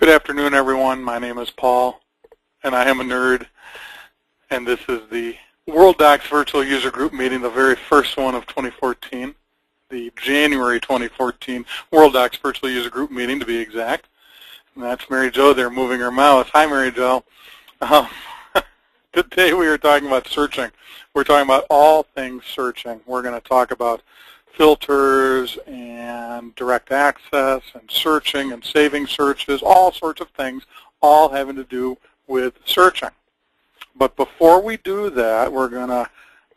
Good afternoon, everyone. My name is Paul, and I am a nerd, and this is the Worldox Virtual User Group meeting, the very first one of 2014, the January 2014 Worldox Virtual User Group meeting, to be exact. And that's Mary Jo there moving her mouse. Hi, Mary Jo. Today we are talking about searching. We're talking about all things searching. We're going to talk about filters and direct access and searching and saving searches, all sorts of things, all having to do with searching. But before we do that, we're going to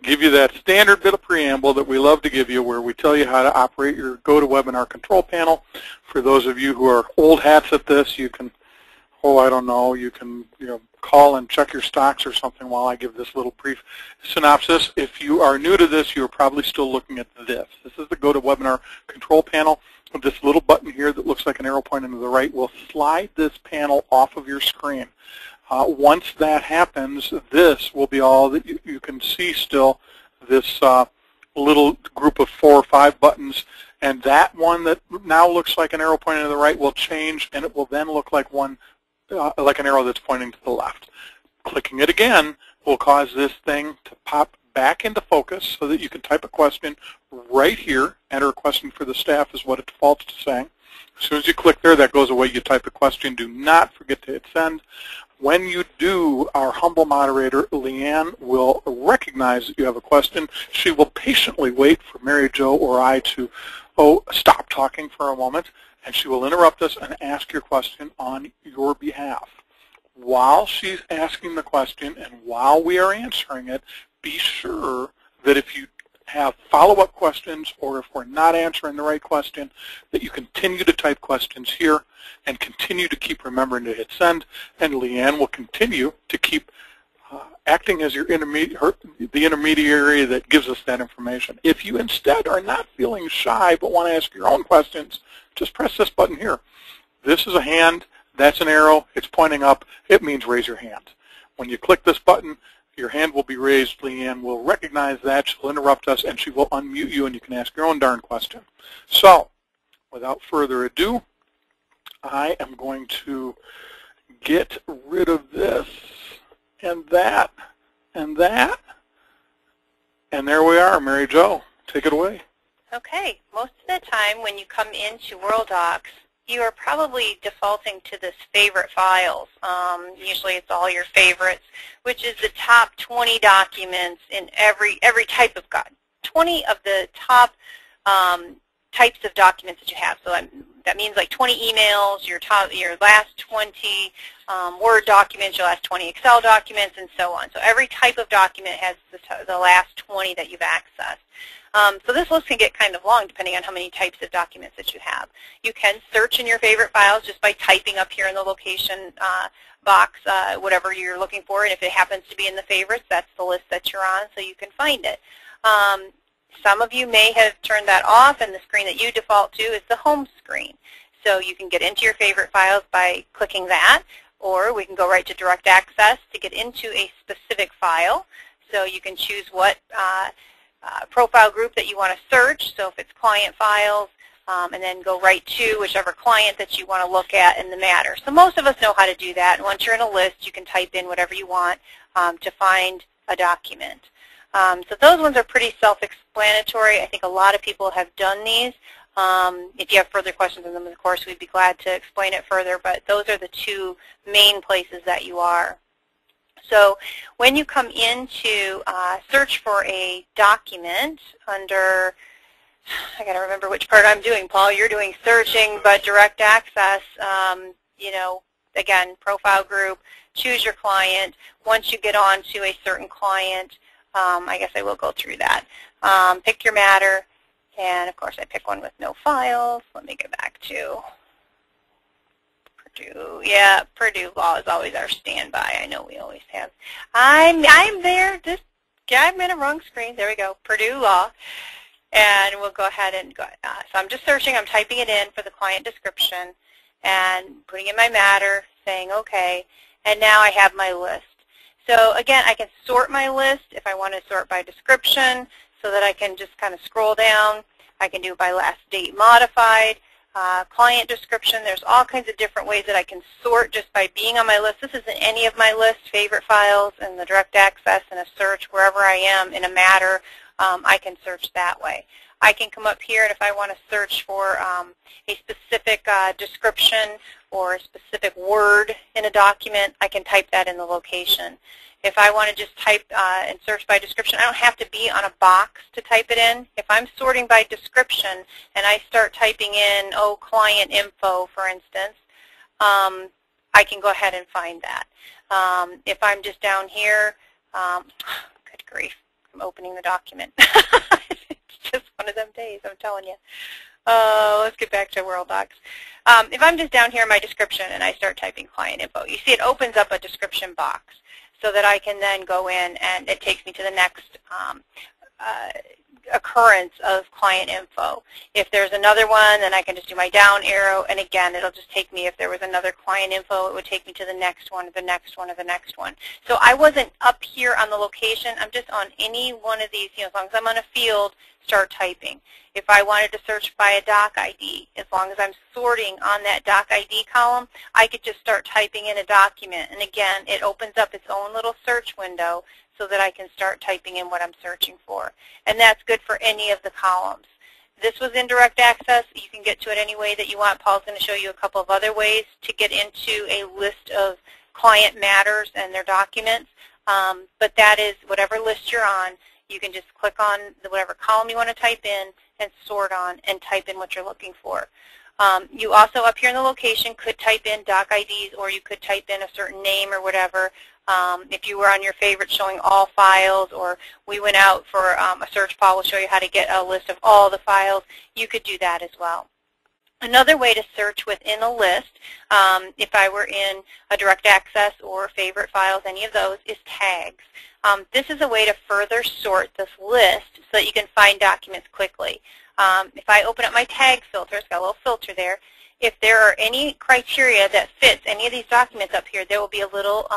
give you that standard bit of preamble that we love to give you, where we tell you how to operate your GoToWebinar control panel. For those of you who are old hats at this, you can, you can call and check your stocks or something while I give this little brief synopsis. If you are new to this, you're probably still looking at this. This is the GoToWebinar control panel. This little button here that looks like an arrow pointing to the right will slide this panel off of your screen. Once that happens, this will be all that you can see still, this little group of 4 or 5 buttons, and that one that now looks like an arrow pointing to the right will change, and it will then look like one like an arrow that's pointing to the left. Clicking it again will cause this thing to pop back into focus so that you can type a question right here. Enter a question for the staff is what it defaults to saying. As soon as you click there, that goes away. You type the question. Do not forget to hit send. When you do, our humble moderator, Leanne, will recognize that you have a question. She will patiently wait for Mary Jo or I to stop talking for a moment, and she will interrupt us and ask your question on your behalf. While she's asking the question and while we are answering it, be sure that if you have follow-up questions or if we're not answering the right question, that you continue to type questions here and continue to keep remembering to hit send, and Leanne will continue to keep acting as your intermediary that gives us that information. If you instead are not feeling shy but want to ask your own questions, just press this button here. This is a hand, that's an arrow, it's pointing up, it means raise your hand. When you click this button, your hand will be raised. Leanne will recognize that, she'll interrupt us, and she will unmute you, and you can ask your own darn question. So, without further ado, I am going to get rid of this and that and that, and there we are. Mary Jo, take it away. Okay, most of the time when you come into Worldox, you are probably defaulting to this favorite files. Usually it's all your favorites, which is the top 20 documents in every type of 20 of the top types of documents that you have. So that means like 20 emails, your last 20 Word documents, your last 20 Excel documents, and so on. So every type of document has the last 20 that you've accessed. So this list can get kind of long depending on how many types of documents that you have. You can search in your favorite files just by typing up here in the location box whatever you're looking for, and if it happens to be in the favorites, that's the list that you're on, so you can find it. Some of you may have turned that off, and the screen that you default to is the home screen. So you can get into your favorite files by clicking that, or we can go right to direct access to get into a specific file. So you can choose what profile group that you want to search, so if it's client files, and then go right to whichever client that you want to look at in the matter. So most of us know how to do that, and once you're in a list, you can type in whatever you want to find a document. So those ones are pretty self-explanatory. I think a lot of people have done these. If you have further questions on them, of course, we'd be glad to explain it further, but those are the 2 main places that you are. So when you come into search for a document under, I got to remember which part I'm doing, Paul. You're doing searching, but direct access, again, profile group, choose your client. Once you get on to a certain client, I guess I will go through that. Pick your matter, and of course I pick one with no files. Let me get back to Purdue. Yeah, Purdue Law is always our standby. I know we always have. I'm there. I'm in a wrong screen. There we go. Purdue Law. And we'll go ahead and go. So I'm just searching. I'm typing it in for the client description and putting in my matter, saying OK. And now I have my list. So again, I can sort my list if I want to sort by description so that I can just kind of scroll down. I can do by last date modified. client description. There's all kinds of different ways that I can sort just by being on my list. This isn't any of my lists, favorite files, and the direct access, and a search wherever I am in a matter. I can search that way. I can come up here, and if I want to search for a specific description or a specific word in a document, I can type that in the location. If I want to just type and search by description, I don't have to be on a box to type it in. If I'm sorting by description and I start typing in, oh, client info, for instance, I can go ahead and find that. If I'm just down here, good grief, I'm opening the document. It's just one of them days, I'm telling you. Let's get back to Worldox. If I'm just down here in my description and I start typing client info, you see it opens up a description box so that I can then go in and it takes me to the next occurrence of client info. If there's another one, then I can just do my down arrow, and again, it'll just take me, if there was another client info, it would take me to the next one, or the next one, or the next one. So I wasn't up here on the location. I'm just on any one of these, as long as I'm on a field, start typing. If I wanted to search by a doc ID, as long as I'm sorting on that doc ID column, I could just start typing in a document. And again, it opens up its own little search window so that I can start typing in what I'm searching for. And that's good for any of the columns. This was indirect access. You can get to it any way that you want. Paul's going to show you a couple of other ways to get into a list of client matters and their documents. But that is whatever list you're on, you can just click on whatever column you want to type in and sort on and type in what you're looking for. You also, up here in the location, could type in doc IDs, or you could type in a certain name or whatever. If you were on your favorite showing all files, or we went out for a search, Paul will show you how to get a list of all the files, you could do that as well. Another way to search within a list, if I were in a direct access or favorite files, any of those, is tags. This is a way to further sort this list so that you can find documents quickly. If I open up my tag filter, it's got a little filter there. If there are any criteria that fits any of these documents up here, there will be a little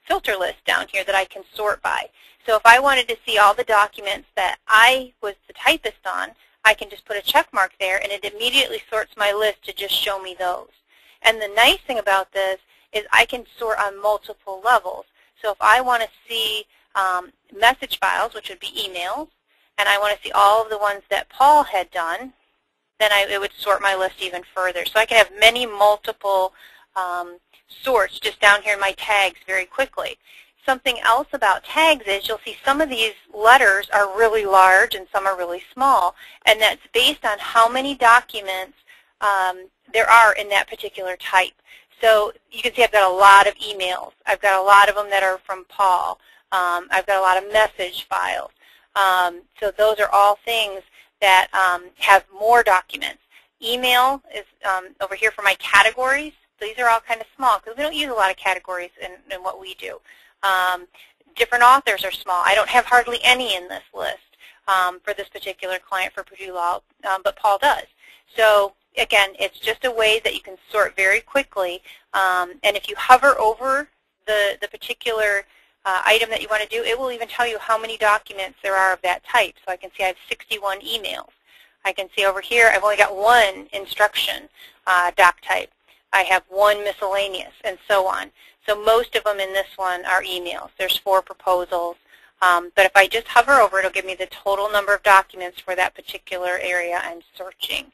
filter list down here that I can sort by. So if I wanted to see all the documents that I was the typist on, I can just put a check mark there, and it immediately sorts my list to just show me those. And the nice thing about this is I can sort on multiple levels. So if I want to see message files, which would be emails, and I want to see all of the ones that Paul had done, then it would sort my list even further. So I can have many multiple sorts just down here in my tags very quickly. Something else about tags is you'll see some of these letters are really large and some are really small, and that's based on how many documents there are in that particular type. So you can see I've got a lot of emails. I've got a lot of them that are from Paul. I've got a lot of message files. So those are all things that have more documents. Email is over here for my categories. These are all kind of small because we don't use a lot of categories in what we do. Different authors are small. I don't have hardly any in this list for this particular client for Purdue Law, but Paul does. So again, it's just a way that you can sort very quickly. And if you hover over the particular item that you want to do, it will even tell you how many documents there are of that type. So I can see I have 61 emails. I can see over here I've only got one instruction doc type. I have one miscellaneous, and so on. So most of them in this one are emails. There's 4 proposals. But if I just hover over, it'll give me the total number of documents for that particular area I'm searching.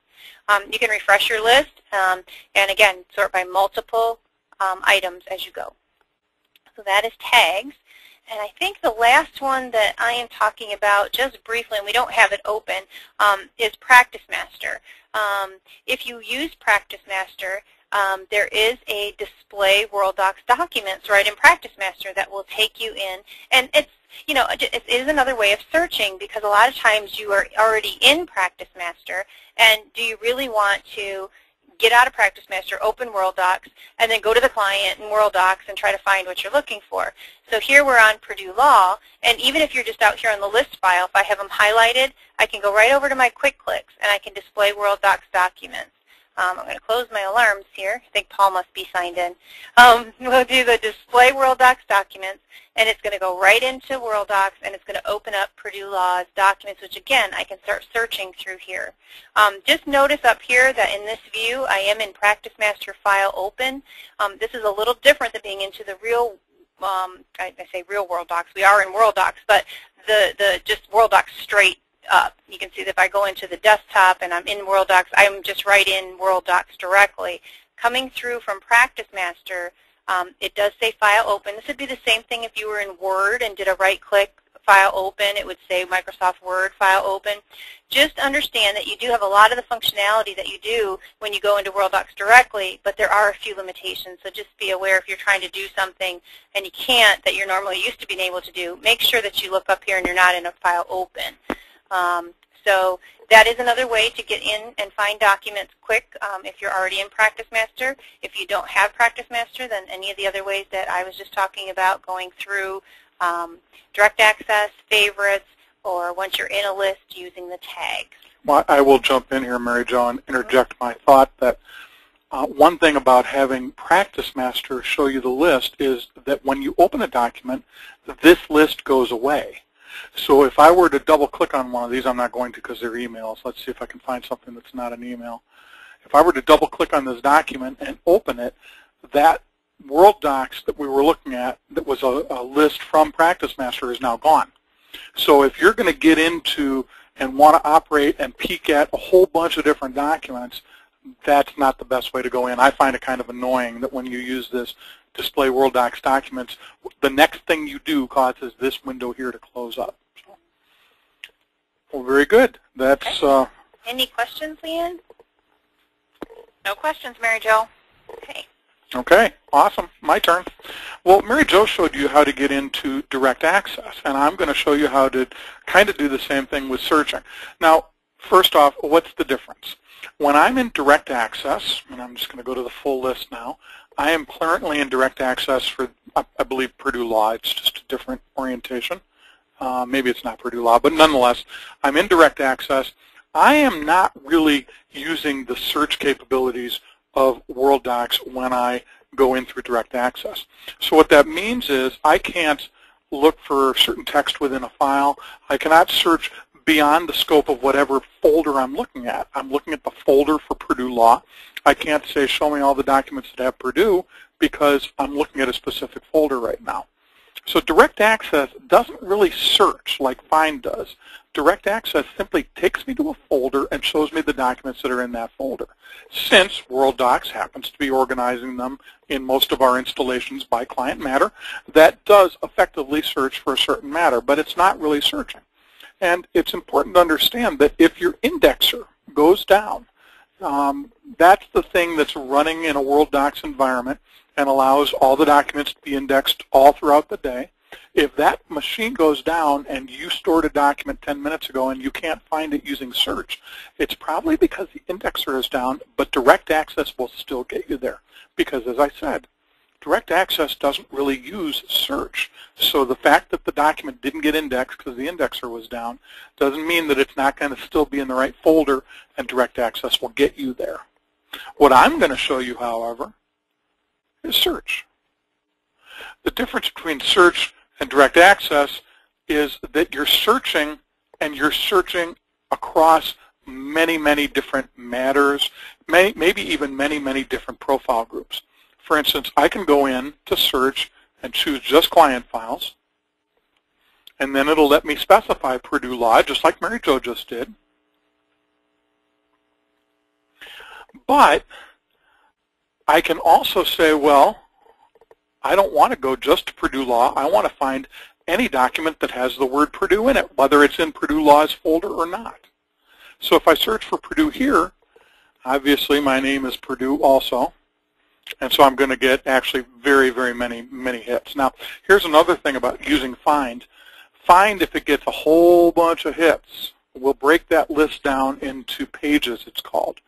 You can refresh your list, and again, sort by multiple items as you go. So that is tags. And I think the last one that I am talking about just briefly, and we don't have it open, is Practice Master. If you use Practice Master, there is a display Worldox documents right in Practice Master that will take you in. And it's, it is another way of searching because a lot of times you are already in Practice Master, and do you really want to get out of Practice Master, open Worldox, and then go to the client in Worldox and try to find what you're looking for? So here we're on Purdue Law, and even if you're just out here on the list file, if I have them highlighted, I can go right over to my quick clicks and I can display Worldox documents. I'm going to close my alarms here. I think Paul must be signed in. We'll do the display Worldox documents, and it's going to go right into Worldox, and it's going to open up Purdue Law's documents, which again, I can start searching through here. Just notice up here that in this view, I am in Practice Master File Open. This is a little different than being into the real, I say real Worldox. We are in Worldox, but the just Worldox straight up. You can see that if I go into the desktop and I'm in Worldox, I'm just right in Worldox directly. Coming through from Practice Master, it does say File Open. This would be the same thing if you were in Word and did a right-click File Open. It would say Microsoft Word File Open. Just understand that you do have a lot of the functionality that you do when you go into Worldox directly, but there are a few limitations. So just be aware if you're trying to do something and you can't that you're normally used to being able to do, make sure that you look up here and you're not in a File Open. So that is another way to get in and find documents quick if you're already in Practice Master. If you don't have Practice Master, then any of the other ways that I was just talking about, going through direct access, favorites, or once you're in a list, using the tags. Well, I will jump in here, Mary Jo, and interject my thought that one thing about having Practice Master show you the list is that when you open a document, this list goes away. So if I were to double-click on one of these, I'm not going to because they're emails. Let's see if I can find something that's not an email. If I were to double-click on this document and open it, that Worldox that we were looking at that was a list from Practice Master is now gone. So if you're going to get into and want to operate and peek at a whole bunch of different documents, that's not the best way to go in. I find it kind of annoying that when you use this display Worldox documents, the next thing you do causes this window here to close up. So, well, very good. That's. Any questions, Leanne? No questions, Mary Jo. Okay. Okay, awesome. My turn. Well, Mary Jo showed you how to get into direct access, and I'm going to show you how to kind of do the same thing with searching. Now, first off, what's the difference? When I'm in direct access, and I'm just going to go to the full list now, I am currently in direct access for, I believe, Purdue Law. It's just a different orientation. Maybe it's not Purdue Law, but nonetheless, I'm in direct access. I am not really using the search capabilities of Worldox when I go in through direct access. So what that means is I can't look for certain text within a file. I cannot search beyond the scope of whatever folder I'm looking at. I'm looking at the folder for Purdue Law. I can't say show me all the documents that have Purdue because I'm looking at a specific folder right now. So direct access doesn't really search like Find does. Direct access simply takes me to a folder and shows me the documents that are in that folder. Since Worldox happens to be organizing them in most of our installations by client matter, that does effectively search for a certain matter, but it's not really searching. And it's important to understand that if your indexer goes down, that's the thing that's running in a Worldox environment and allows all the documents to be indexed all throughout the day. If that machine goes down and you stored a document 10 minutes ago and you can't find it using search, it's probably because the indexer is down, but direct access will still get you there. Because as I said, direct access doesn't really use search. So the fact that the document didn't get indexed because the indexer was down doesn't mean that it's not going to still be in the right folder and direct access will get you there. What I'm going to show you, however, is search. The difference between search and direct access is that you're searching and you're searching across many, many different matters, maybe even many, many different profile groups. For instance, I can go in to search and choose just client files, and then it'll let me specify Purdue Law, just like Mary Jo just did. But I can also say, well, I don't want to go just to Purdue Law. I want to find any document that has the word Purdue in it, whether it's in Purdue Law's folder or not. So if I search for Purdue here, obviously my name is Purdue also. And so I'm going to get actually very, very many hits. Now, here's another thing about using Find. Find, if it gets a whole bunch of hits, will break that list down into pages, it's called.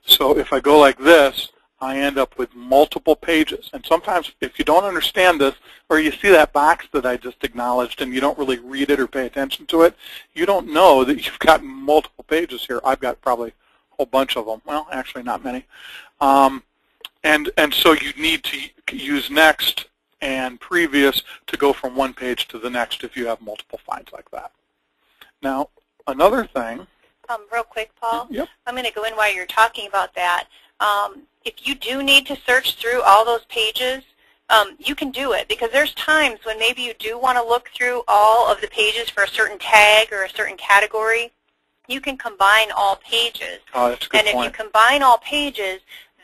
So if I go like this, I end up with multiple pages. And sometimes if you don't understand this, or you see that box that I just acknowledged and you don't really read it or pay attention to it, you don't know that you've got multiple pages here. I've got probably whole bunch of them. Well, actually not many. And so you need to use next and previous to go from one page to the next if you have multiple finds like that. Now, another thing. Real quick, Paul. Yep. I'm going to go in while you're talking about that. If you do need to search through all those pages, you can do it, because there's times when maybe you do want to look through all of the pages for a certain tag or a certain category. You can combine all pages. Oh, that's a good point. And if you combine all pages,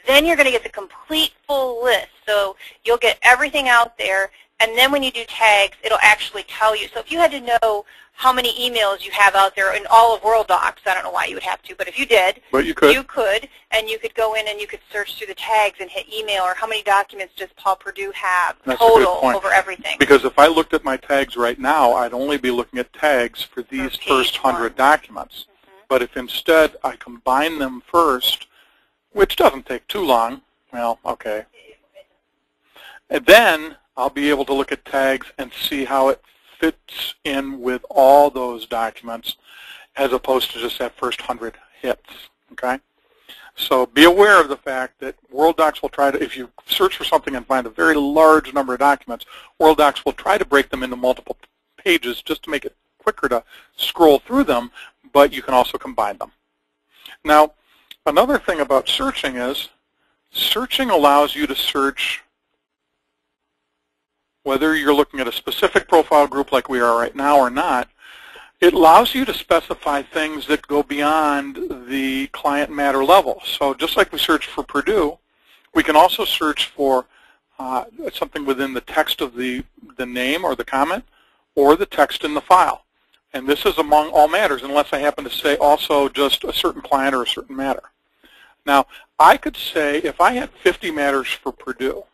then you're going to get the complete full list. So you'll get everything out there, and then when you do tags, it'll actually tell you. So if you had to know how many emails you have out there in all of Worldox, I don't know why you would have to, but if you did, but you could, and you could go in and you could search through the tags and hit email, or how many documents does Paul Purdue have total over everything. Because if I looked at my tags right now, I'd only be looking at tags for these first 100 documents. But if instead I combine them first, which doesn't take too long, well, okay, and then I'll be able to look at tags and see how it fits in with all those documents, as opposed to just that first 100 hits, okay? So be aware of the fact that Worldox will try to, if you search for something and find a very large number of documents, Worldox will try to break them into multiple pages just to make it quicker to scroll through them, but you can also combine them. Now, another thing about searching is, searching allows you to search whether you're looking at a specific profile group like we are right now or not. It allows you to specify things that go beyond the client matter level. So just like we search for Purdue, we can also search for something within the text of the name or the comment, or the text in the file. And this is among all matters, unless I happen to say also just a certain client or a certain matter. Now, I could say if I had 50 matters for Purdue,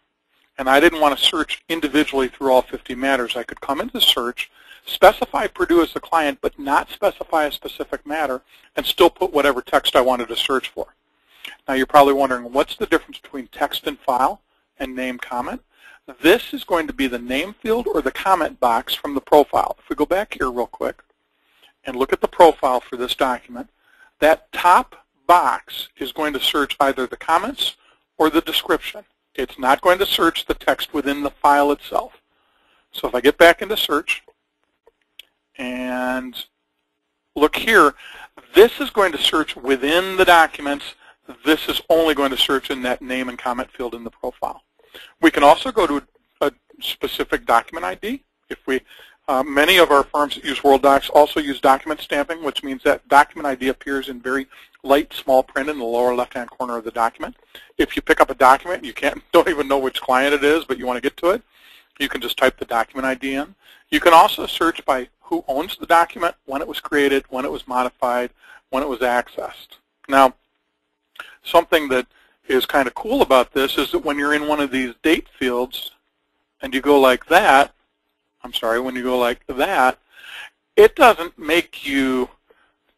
and I didn't want to search individually through all 50 matters, I could come into search, specify Purdue as the client, but not specify a specific matter, and still put whatever text I wanted to search for. Now, you're probably wondering, what's the difference between text in file and name comment? This is going to be the name field or the comment box from the profile. If we go back here real quick and look at the profile for this document, that top box is going to search either the comments or the description. It's not going to search the text within the file itself. So if I get back into search and look here, this is going to search within the documents. This is only going to search in that name and comment field in the profile. We can also go to a specific document ID. If we, many of our firms that use Worldox also use document stamping, which means that document ID appears in very light, small print in the lower left-hand corner of the document. If you pick up a document, you don't even know which client it is, but you want to get to it, you can just type the document ID in. You can also search by who owns the document, when it was created, when it was modified, when it was accessed. Now, something that is kind of cool about this is that when you're in one of these date fields and you go like that, when you go like that, it doesn't make you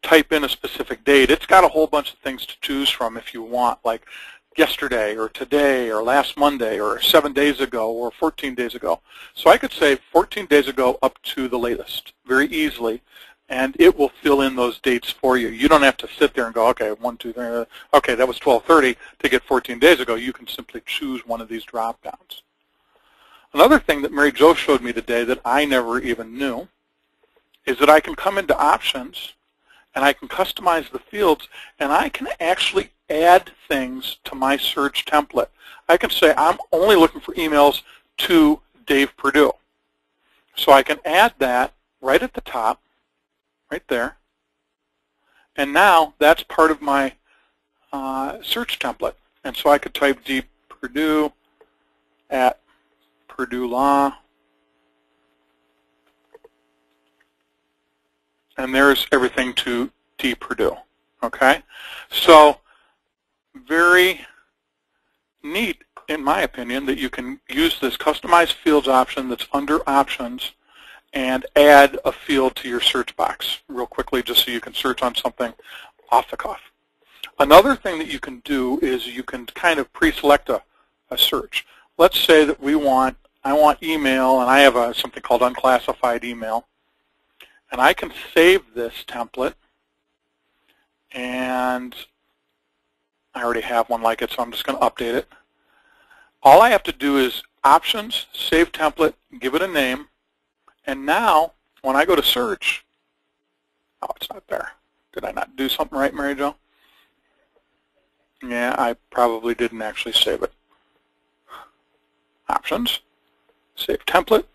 type in a specific date. It's got a whole bunch of things to choose from if you want, like yesterday or today or last Monday or 7 days ago or 14 days ago. So I could say 14 days ago up to the latest very easily, and it will fill in those dates for you. You don't have to sit there and go, okay, 1, 2, 3, okay, that was 12/30 to get 14 days ago. You can simply choose one of these drop-downs. Another thing that Mary Jo showed me today that I never even knew is that I can come into options and I can customize the fields, and I can actually add things to my search template. I can say I'm only looking for emails to Dave Purdue. So I can add that right at the top, right there. And now that's part of my search template. And so I could type D Purdue at Purdue Law. And there's everything to D Purdue. Okay? So very neat, in my opinion, that you can use this customized fields option that's under options and add a field to your search box real quickly just so you can search on something off the cuff. Another thing that you can do is you can kind of pre-select a search. Let's say that I want email, and I have something called unclassified email, and I can save this template and I already have one like it, so I'm just going to update it. All I have to do is Options, Save Template, give it a name, and now when I go to search, oh, it's not there. Did I not do something right, Mary Jo? Yeah, I probably didn't actually save it. Options, Save Template.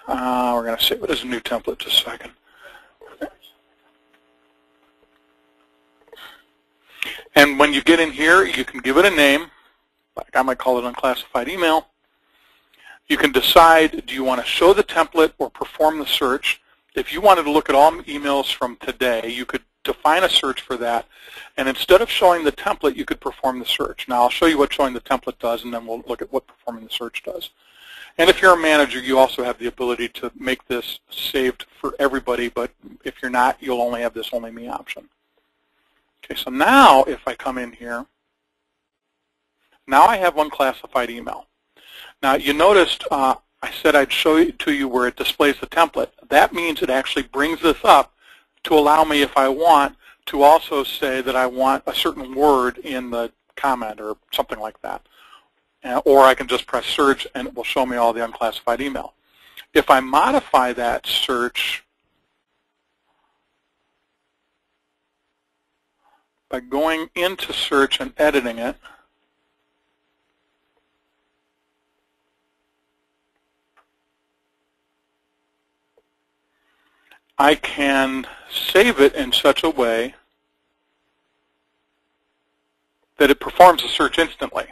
We're going to save it as a new template just a second. And when you get in here, you can give it a name. Like I might call it Unclassified Email. You can decide, do you want to show the template or perform the search? If you wanted to look at all emails from today, you could define a search for that. And instead of showing the template, you could perform the search. Now, I'll show you what showing the template does, and then we'll look at what performing the search does. And if you're a manager, you also have the ability to make this saved for everybody, but if you're not, you'll only have this Only Me option. Okay, so now if I come in here, now I have Unclassified Email. Now, you noticed I said I'd show it to you where it displays the template. That means it actually brings this up to allow me, if I want, to also say that I want a certain word in the comment or something like that. Or I can just press search and it will show me all the unclassified email. If I modify that search by going into search and editing it, I can save it in such a way that it performs the search instantly.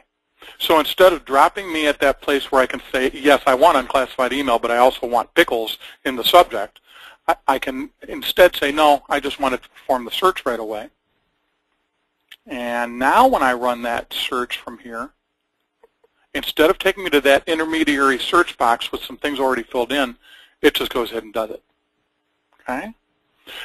So instead of dropping me at that place where I can say, yes, I want unclassified email, but I also want pickles in the subject, I can instead say, no, I just want it to perform the search right away. And now when I run that search from here, instead of taking me to that intermediary search box with some things already filled in, it just goes ahead and does it. Okay?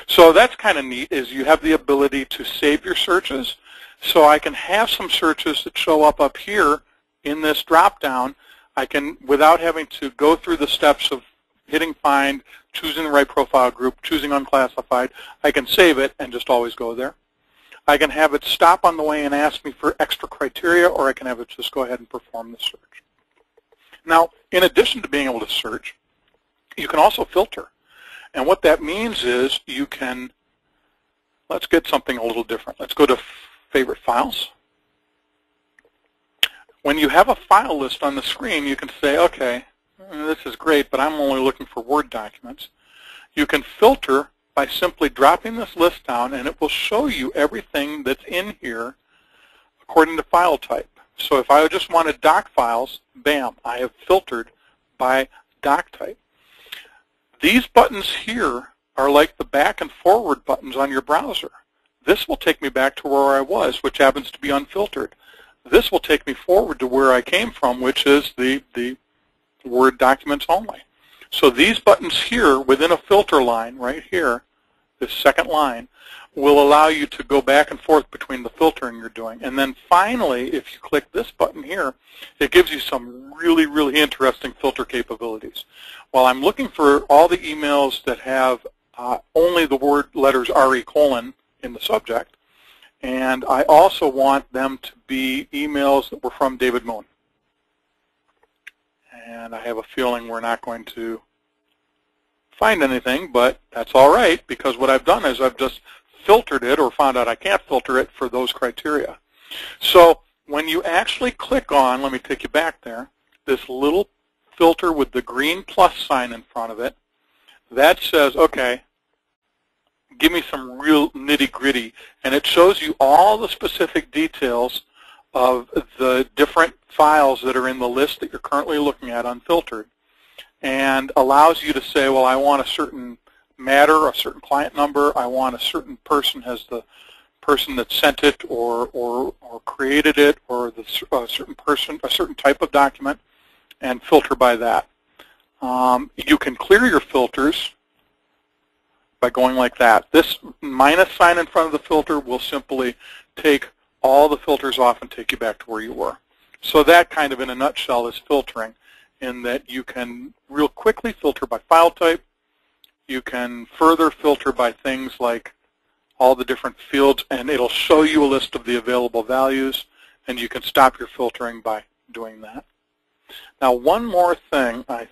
So that's kind of neat, is you have the ability to save your searches. So I can have some searches that show up here in this drop-down. I can, without having to go through the steps of hitting find, choosing the right profile group, choosing unclassified, I can save it and just always go there. I can have it stop on the way and ask me for extra criteria, or I can have it just go ahead and perform the search. Now, in addition to being able to search, you can also filter. And what that means is you can, let's get something a little different. Let's go to Favorite Files. When you have a file list on the screen, you can say, okay, this is great, but I'm only looking for Word documents. You can filter by simply dropping this list down, and it will show you everything that's in here according to file type. So if I just wanted doc files, bam, I have filtered by doc type. These buttons here are like the back and forward buttons on your browser. This will take me back to where I was, which happens to be unfiltered. This will take me forward to where I came from, which is the Word documents only. So these buttons here within a filter line right here, this second line, will allow you to go back and forth between the filtering you're doing. And then finally, if you click this button here, it gives you some really, really interesting filter capabilities. While I'm looking for all the emails that have only the word letters RE: in the subject, and I also want them to be emails that were from David Moon. And I have a feeling we're not going to find anything, but that's all right, because what I've done is I've just filtered it, or found out I can't filter it for those criteria. So when you actually click on, let me take you back there, this little filter with the green plus sign in front of it, that says, okay, give me some real nitty-gritty, and it shows you all the specific details of the different files that are in the list that you're currently looking at unfiltered, and allows you to say, well, I want a certain matter, a certain client number, I want a certain person as the person that sent it or created it, or the certain person, a certain type of document, and filter by that. You can clear your filters by going like that. This minus sign in front of the filter will simply take all the filters off and take you back to where you were. So that kind of in a nutshell is filtering, in that you can real quickly filter by file type. You can further filter by things like all the different fields, and it'll show you a list of the available values, and you can stop your filtering by doing that. Now, one more thing that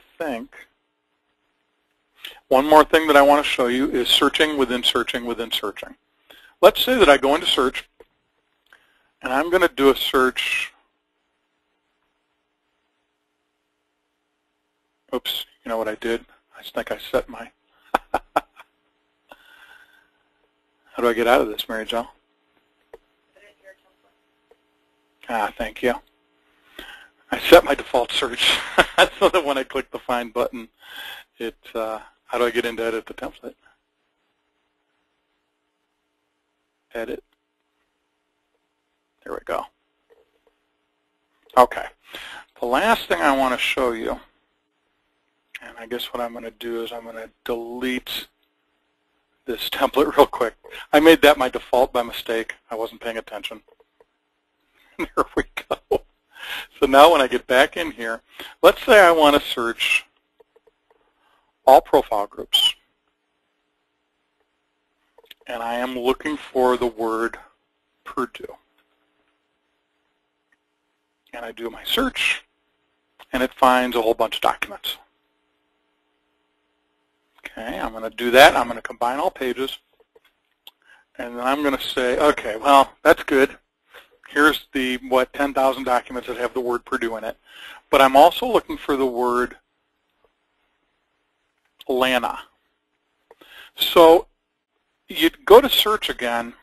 I want to show you is searching within searching within searching. Let's say that I go into search, and I'm going to do a search. Oops, you know what I did? I think I set my... How do I get out of this, Mary Jo? Thank you. I set my default search so that when I click the Find button, how do I get into Edit the Template? Edit. There we go. Okay. The last thing I want to show you, and I guess what I'm going to do is I'm going to delete this template real quick. I made that my default by mistake. I wasn't paying attention. There we go. So now when I get back in here, let's say I want to search all profile groups. And I am looking for the word Purdue. And I do my search, and it finds a whole bunch of documents. Okay, I'm going to do that. I'm going to combine all pages. And then I'm going to say, okay, well, that's good. Here's the, 10,000 documents that have the word Purdue in it. But I'm also looking for the word Lana. So you'd go to search again,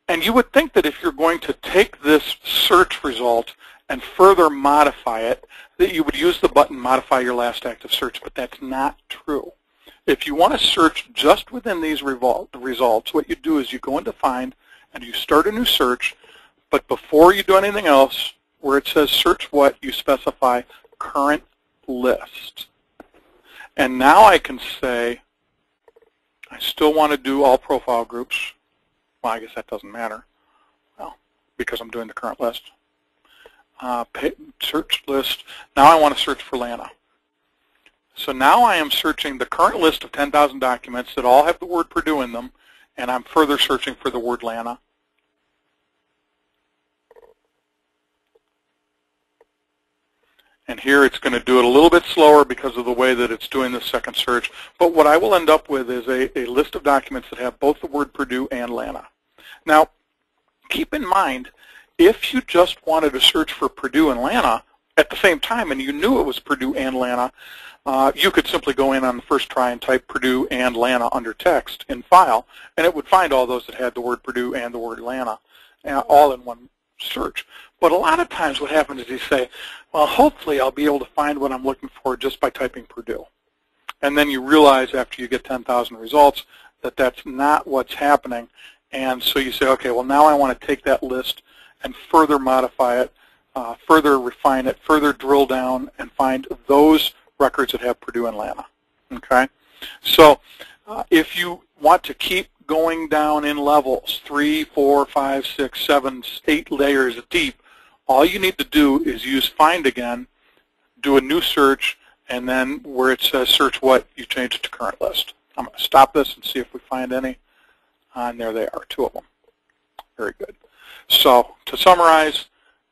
and you would think that if you're going to take this search result and further modify it, that you would use the button Modify Your Last Active Search, but that's not true. If you want to search just within these results, what you do is you go into Find and you start a new search, but before you do anything else, where it says Search What, you specify Current List. And now I can say, I still want to do all profile groups. Well, I guess that doesn't matter, well, because I'm doing the current list. Search list. Now I want to search for Lana. So now I am searching the current list of 10,000 documents that all have the word Purdue in them, and I'm further searching for the word Lana. And here it's going to do it a little bit slower because of the way that it's doing the second search. But what I will end up with is a list of documents that have both the word Purdue and Lana. Now, keep in mind, if you just wanted to search for Purdue and Lana at the same time and you knew it was Purdue and Lana, you could simply go in on the first try and type Purdue and Lana under text in File, and it would find all those that had the word Purdue and the word Lana all in one search. But a lot of times what happens is you say, well, hopefully I'll be able to find what I'm looking for just by typing Purdue. And then you realize after you get 10,000 results that that's not what's happening. And so you say, okay, well, now I want to take that list and further modify it, further refine it, further drill down, and find those records that have Purdue and Lana. Okay? So if you want to keep going down in levels, 3, 4, 5, 6, 7, 8 layers deep, all you need to do is use Find again, do a new search, and then where it says Search What, you change it to Current List. I'm going to stop this and see if we find any. And there they are, 2 of them. Very good. So to summarize,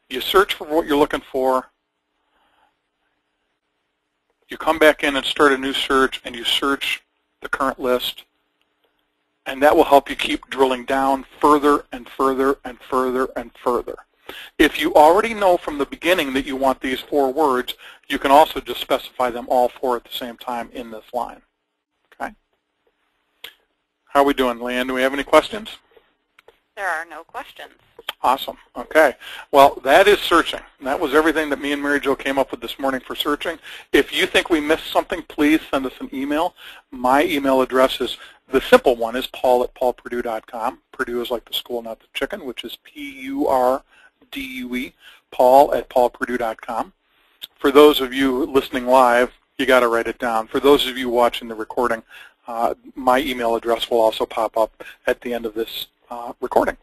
you search for what you're looking for, you come back in and start a new search, and you search the current list, and that will help you keep drilling down further and further and further and further. If you already know from the beginning that you want these 4 words, you can also just specify them all 4 at the same time in this line. Okay? How are we doing, Leanne? Do we have any questions? There are no questions. Awesome. Okay. Well, that is searching. That was everything that me and Mary Jo came up with this morning for searching. If you think we missed something, please send us an email. My email address is, the simple one is paul@paulpurdue.com. Purdue is like the school, not the chicken, which is P-U-R-D-U-E, paul@paulpurdue.com. For those of you listening live, you got to write it down. For those of you watching the recording, my email address will also pop up at the end of this recording.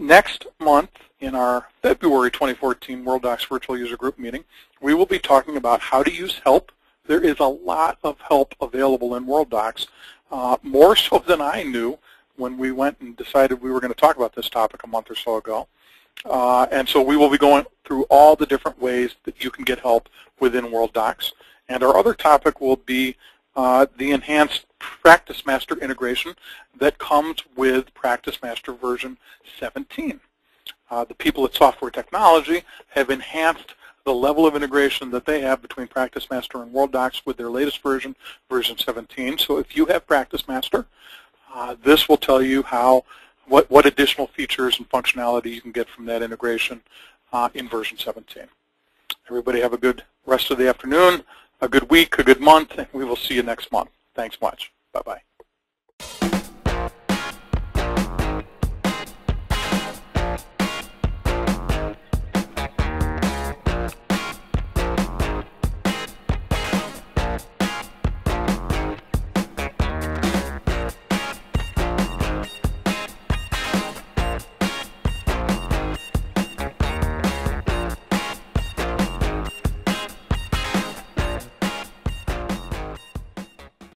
Next month, in our February 2014 Worldox Virtual User Group meeting, we will be talking about how to use help. There is a lot of help available in Worldox, more so than I knew when we went and decided we were going to talk about this topic a month or so ago. And so we will be going through all the different ways that you can get help within Worldox. And our other topic will be the enhanced Practice Master integration that comes with Practice Master version 17. The people at Software Technology have enhanced the level of integration that they have between Practice Master and Worldox with their latest version, version 17. So if you have Practice Master, this will tell you what additional features and functionality you can get from that integration in version 17. Everybody have a good rest of the afternoon, a good week, a good month, and we will see you next month. Thanks much. Bye-bye.